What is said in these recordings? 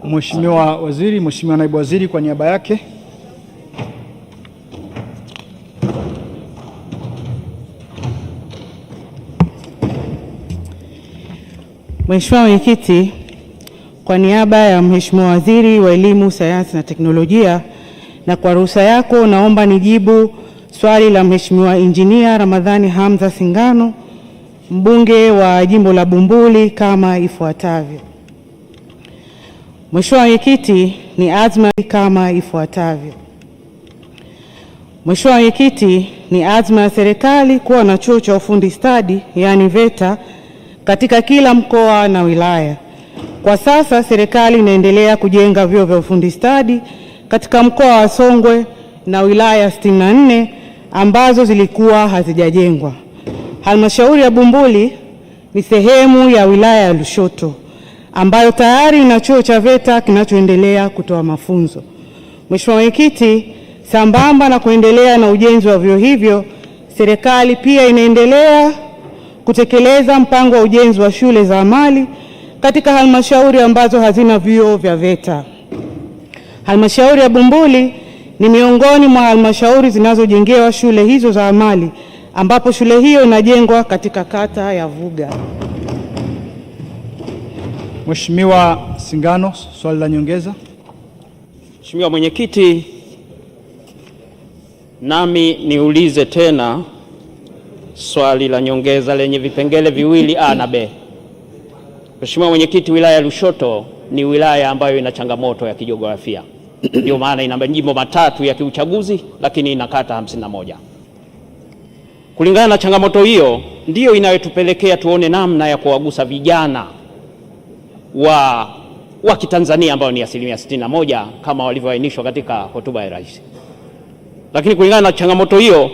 Mheshimiwa Waziri, Mheshimiwa Naibu Waziri kwa niaba yake. Mheshimiwa Mwenyekiti, kwa niaba ya Mheshimiwa Waziri wa Elimu, Sayansi na Teknolojia, na kwa ruhusa yako naomba nijibu swali la Mheshimiwa Injinia Ramadhani Hamza Singano, mbunge wa Jimbo la Bumbuli kama ifuatavyo. Mheshimiwa Mwenyekiti, ni azma kama ifuatavyo. Mheshimiwa Mwenyekiti, ni azma ya serikali kuwa na chuo cha ufundi stadi yani VETA katika kila mkoa na wilaya. Kwa sasa serikali inaendelea kujenga vyuo vya ufundi stadi katika mkoa wa Songwe na wilaya 64 ambazo zilikuwa hazijajengwa. Halmashauri ya Bumbuli ni sehemu ya wilaya ya Lushoto ambayo tayari ina chuo cha VETA kinachoendelea kutoa mafunzo. Mheshimiwa Mwenyekiti, sambamba na kuendelea na ujenzi wa vyuo hivyo, serikali pia inaendelea kutekeleza mpango wa ujenzi wa shule za amali katika halmashauri ambazo hazina vyuo vya VETA. Halmashauri ya Bumbuli ni miongoni mwa halmashauri zinazojengewa shule hizo za amali, ambapo shule hiyo inajengwa katika kata ya Vuga. Mheshimiwa Singano, swali la nyongeza. Mheshimiwa Mwenyekiti, nami niulize tena swali la nyongeza lenye vipengele viwili A na B. Mheshimiwa Mwenyekiti, wilaya ya Lushoto ni wilaya ambayo ina changamoto ya kijiografia. Ndio maana ina majimbo matatu ya kiuchaguzi lakini ina kata 51. Kulingana na changamoto hiyo ndiyo inayotupelekea tuone namna ya kuwagusa vijana wa Kitanzania ambao ni 61% kama walivyoainishwa katika hotuba ya Rais. Lakini kulingana na changamoto hiyo,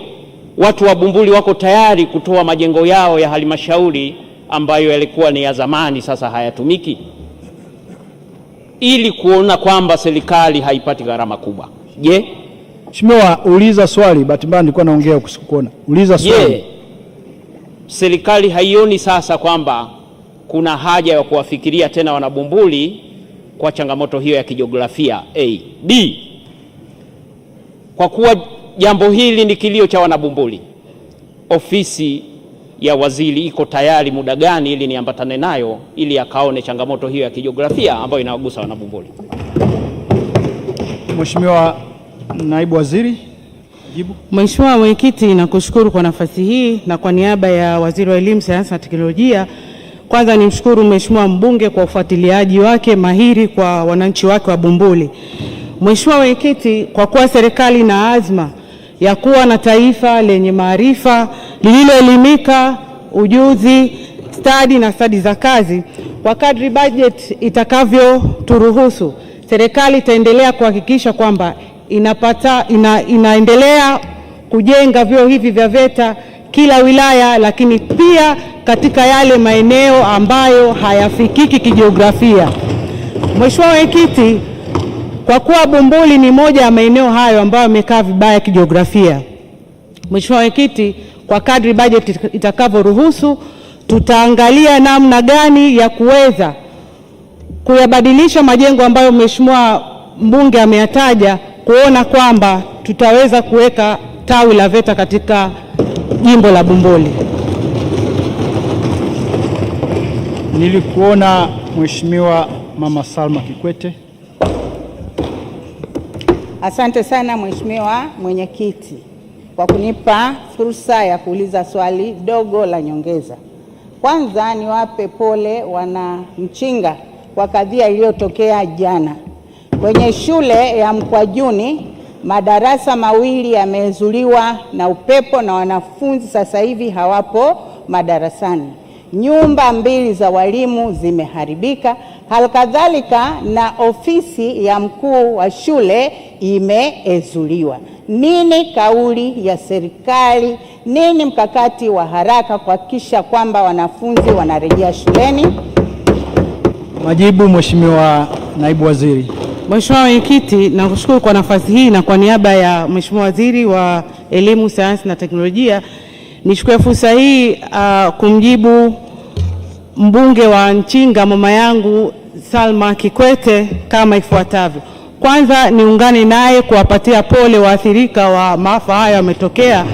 watu wa Bumbuli wako tayari kutoa majengo yao ya halmashauri ambayo yalikuwa ni ya zamani, sasa hayatumiki, ili kuona kwamba serikali haipati gharama kubwa. Je, Mheshimiwa, uliza swali. Bahati mbaya nilikuwa naongea kuona. Uliza swali. Je, serikali haioni sasa kwamba kuna haja ya kuwafikiria tena wanabumbuli kwa changamoto hiyo ya kijiografia? A. B. Kwa kuwa jambo hili ni kilio cha wanabumbuli, ofisi ya waziri iko tayari muda gani ili niambatane nayo ili akaone changamoto hiyo ya kijiografia ambayo inawagusa wanabumbuli? Mheshimiwa Naibu Waziri, jibu. Mheshimiwa Mwenyekiti, nakushukuru kwa nafasi hii, na kwa niaba ya Waziri wa Elimu, Sayansi na Teknolojia, kwanza nimshukuru Mheshimiwa mbunge kwa ufuatiliaji wake mahiri kwa wananchi wake wa Bumbuli. Mheshimiwa Mwenyekiti, kwa kuwa serikali ina azma ya kuwa na taifa lenye maarifa, lililoelimika, ujuzi, stadi na stadi za kazi, kwa kadri budget itakavyoturuhusu, serikali itaendelea kuhakikisha kwamba inaendelea kujenga vyuo hivi vya VETA kila wilaya, lakini pia katika yale maeneo ambayo hayafikiki kijiografia. Mheshimiwa Mwenyekiti, kwa kuwa Bumbuli ni moja ya maeneo hayo ambayo yamekaa vibaya kijiografia, Mheshimiwa Mwenyekiti, kwa kadri budget itakavyoruhusu, tutaangalia namna gani ya kuweza kuyabadilisha majengo ambayo Mheshimiwa mbunge ameyataja, kuona kwamba tutaweza kuweka tawi la VETA katika jimbo la Bumbuli. Nilikuona Mheshimiwa Mama Salma Kikwete. Asante sana Mheshimiwa Mwenyekiti kwa kunipa fursa ya kuuliza swali dogo la nyongeza. Kwanza niwape pole wana Mchinga kwa kadhia iliyotokea jana. Kwenye shule ya Mkwajuni madarasa mawili yamezuliwa na upepo na wanafunzi sasa hivi hawapo madarasani. Nyumba 2 za walimu zimeharibika, halikadhalika na ofisi ya mkuu wa shule imezuliwa. Nini kauli ya serikali? Nini mkakati wa haraka kuhakikisha kwamba wanafunzi wanarejea shuleni? Majibu, Mheshimiwa Naibu Waziri. Mheshimiwa Mwenyekiti, nakushukuru kwa nafasi hii, na kwa niaba ya Mheshimiwa Waziri wa Elimu, Sayansi na Teknolojia, nichukue fursa hii kumjibu mbunge wa Nchinga mama yangu Salma Kikwete kama ifuatavyo. Kwanza niungane naye kuwapatia pole waathirika wa maafa haya yametokea,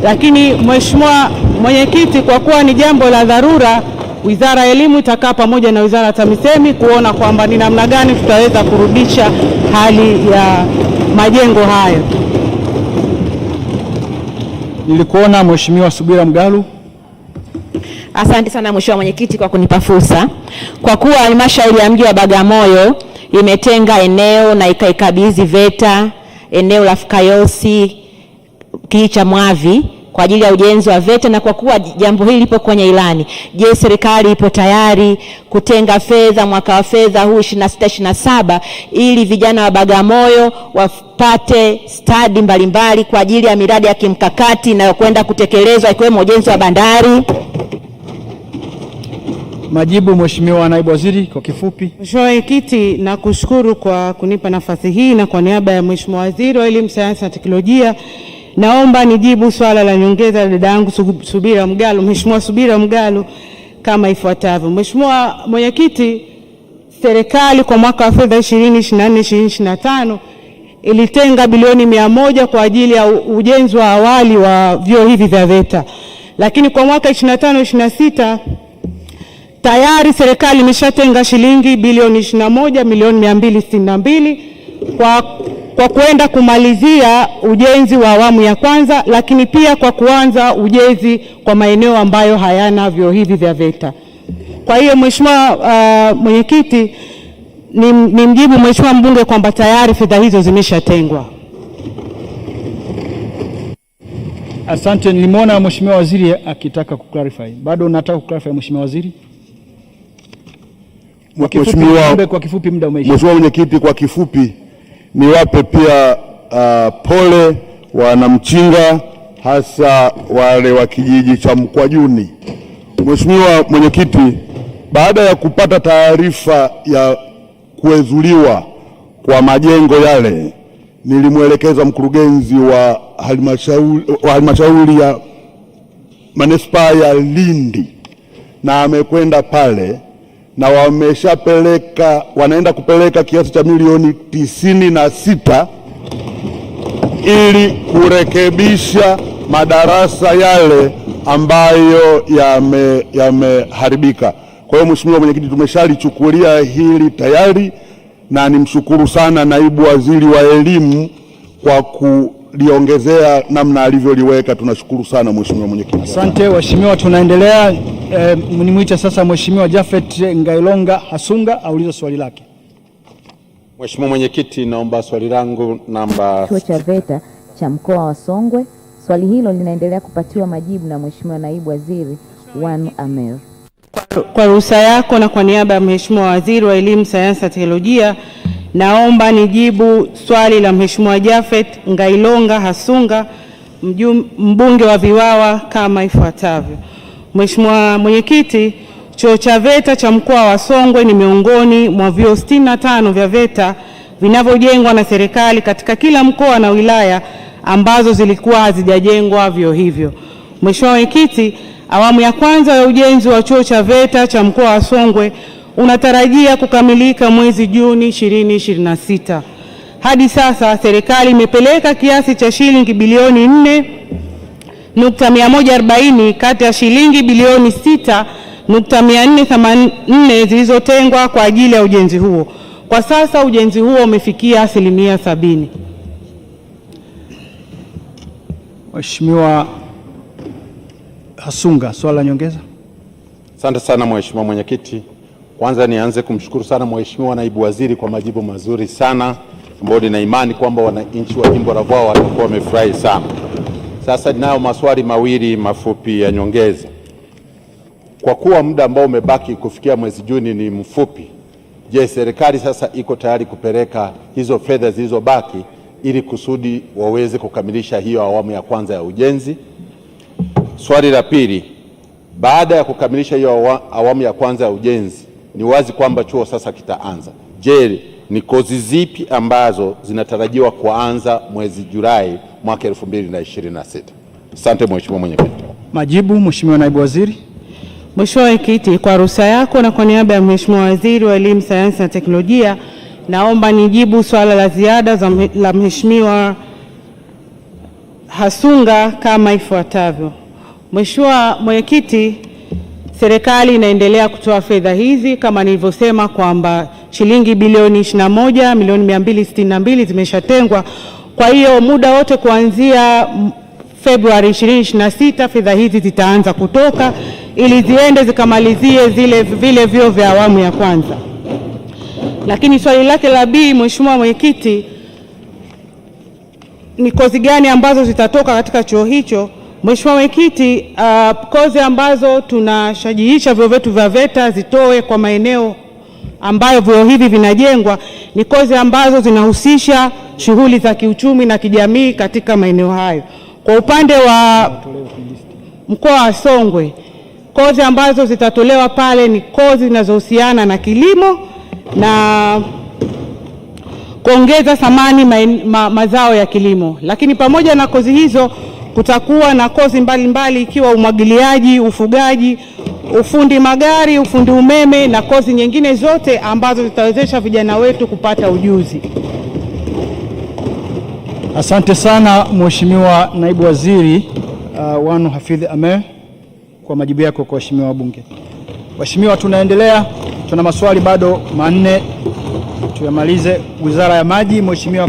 lakini Mheshimiwa Mwenyekiti, kwa kuwa ni jambo la dharura, Wizara ya Elimu itakaa pamoja na Wizara ya TAMISEMI kuona kwamba ni namna gani tutaweza kurudisha hali ya majengo hayo. Nilikuona Mheshimiwa Subira Mgalu. Asante sana Mheshimiwa Mwenyekiti kwa kunipa fursa. Kwa kuwa halmashauri ya mji wa Bagamoyo imetenga eneo na ikaikabidhi VETA eneo la Fukayosi kijiji cha Mwavi kwa ajili ya ujenzi wa VETA, na kwa kuwa jambo hili lipo kwenye ilani, je, serikali ipo tayari kutenga fedha mwaka wa fedha huu 26-27 ili vijana wa Bagamoyo wapate stadi mbalimbali kwa ajili ya miradi ya kimkakati inayokwenda kutekelezwa ikiwemo ujenzi wa bandari? Majibu Mheshimiwa Naibu Waziri kwa kifupi. Mheshimiwa Mwenyekiti, nakushukuru kwa kunipa nafasi hii, na kwa niaba ya Mheshimiwa Waziri wa Elimu, Sayansi na Teknolojia naomba nijibu swala la nyongeza la dada yangu Subira Mgalu, Mheshimiwa Subira Mgalu kama ifuatavyo. Mheshimiwa Mwenyekiti, serikali kwa mwaka wa fedha 2024-2025 ilitenga bilioni 100 kwa ajili ya ujenzi wa awali wa vyuo hivi vya VETA, lakini kwa mwaka 25-26 tayari serikali imeshatenga shilingi bilioni 21,262 kwa kuenda kumalizia ujenzi wa awamu ya kwanza, lakini pia kwa kuanza ujenzi kwa maeneo ambayo hayana vyuo hivi vya VETA. Kwa hiyo Mheshimiwa Mwenyekiti, ni mjibu Mheshimiwa mbunge kwamba tayari fedha hizo zimeshatengwa. Asante. Nilimwona Mheshimiwa Waziri akitaka kuclarify. Bado nataka kuclarify Mheshimiwa Waziri. Kwa kifupi muda umeisha. Mheshimiwa Mwenyekiti, kwa kifupi niwape pia pole wanamchinga, hasa wale wa kijiji cha Mkwajuni. Mheshimiwa Mwenyekiti, baada ya kupata taarifa ya kuezuliwa kwa majengo yale, nilimwelekeza mkurugenzi wa halmashauri ya manispaa ya Lindi, na amekwenda pale na wanaenda kupeleka kiasi cha milioni 96 ili kurekebisha madarasa yale ambayo yameharibika. Kwa hiyo Mheshimiwa Mwenyekiti, tumeshalichukulia hili tayari, na nimshukuru sana Naibu Waziri wa Elimu kwa kuliongezea namna alivyoliweka. Tunashukuru sana Mheshimiwa Mwenyekiti. Asante. Waheshimiwa, tunaendelea. Nimuite sasa Mheshimiwa Japhet Ngailonga Hasunga aulize swali lake. Mheshimiwa Mwenyekiti, naomba swali langu namba. Chuo cha VETA cha mkoa wa Songwe. Swali hilo linaendelea kupatiwa majibu na Mheshimiwa Naibu Waziri Wanu Amer. Kwa ruhusa yako na kwa niaba ya Mheshimiwa Waziri wa Elimu, Sayansi na Teknolojia, naomba nijibu swali la Mheshimiwa Japhet Ngailonga Hasunga, mbunge wa Viwawa kama ifuatavyo. Mheshimiwa Mwenyekiti, chuo cha VETA cha mkoa wa Songwe ni miongoni mwa vyuo 65 vya VETA vinavyojengwa na serikali katika kila mkoa na wilaya ambazo zilikuwa hazijajengwa vyuo hivyo. Mheshimiwa Mwenyekiti, awamu ya kwanza ya ujenzi wa chuo cha VETA cha mkoa wa Songwe unatarajia kukamilika mwezi Juni 2026. Hadi sasa serikali imepeleka kiasi cha shilingi bilioni 4.140 kati ya shilingi bilioni 6.484 zilizotengwa kwa ajili ya ujenzi huo. Kwa sasa ujenzi huo umefikia 70%. Mheshimiwa Hasunga, swali la nyongeza. Asante sana Mheshimiwa Mwenyekiti. Kwanza nianze kumshukuru sana Mheshimiwa Naibu Waziri kwa majibu mazuri sana, ambayo nina imani kwamba wananchi wa jimbo la Vwawa watakuwa wamefurahi sana. Sasa ninayo maswali mawili mafupi ya nyongeza. Kwa kuwa muda ambao umebaki kufikia mwezi Juni ni mfupi, je, serikali sasa iko tayari kupeleka hizo fedha zilizobaki ili kusudi waweze kukamilisha hiyo awamu ya kwanza ya ujenzi? Swali la pili, baada ya kukamilisha hiyo awamu ya kwanza ya ujenzi, ni wazi kwamba chuo sasa kitaanza. Je, ni kozi zipi ambazo zinatarajiwa kuanza mwezi Julai mwaka 2026? Asante Mheshimiwa Mwenyekiti. Majibu Mheshimiwa Naibu Waziri. Mheshimiwa Mwenyekiti, kwa ruhusa yako na kwa niaba ya Mheshimiwa Waziri wa Elimu, Sayansi na Teknolojia, naomba nijibu swala la ziada la Mheshimiwa Hasunga kama ifuatavyo. Mheshimiwa Mwenyekiti, serikali inaendelea kutoa fedha hizi kama nilivyosema kwamba shilingi bilioni 21 milioni 262 zimeshatengwa. Kwa hiyo muda wote kuanzia Februari 2026 fedha hizi zitaanza kutoka ili ziende zikamalizie vile vyuo vya awamu ya kwanza. Lakini swali lake la B, Mheshimiwa Mwenyekiti, ni kozi gani ambazo zitatoka katika chuo hicho? Mheshimiwa Mwenyekiti, kozi ambazo tunashajihisha vyuo vyetu vya VETA zitoe kwa maeneo ambayo vyuo hivi vinajengwa ni kozi ambazo zinahusisha shughuli za kiuchumi na kijamii katika maeneo hayo. Kwa upande wa mkoa wa Songwe, kozi ambazo zitatolewa pale ni kozi zinazohusiana na kilimo na kuongeza thamani mazao ya kilimo. Lakini pamoja na kozi hizo kutakuwa na kozi mbalimbali ikiwa umwagiliaji, ufugaji, ufundi magari, ufundi umeme na kozi nyingine zote ambazo zitawezesha vijana wetu kupata ujuzi. Asante sana Mheshimiwa Naibu Waziri Wanu Hafidh Amer kwa majibu yako kwa waheshimiwa wabunge. Waheshimiwa, tunaendelea, tuna maswali bado 4 tuyamalize. Wizara ya Maji, Mheshimiwa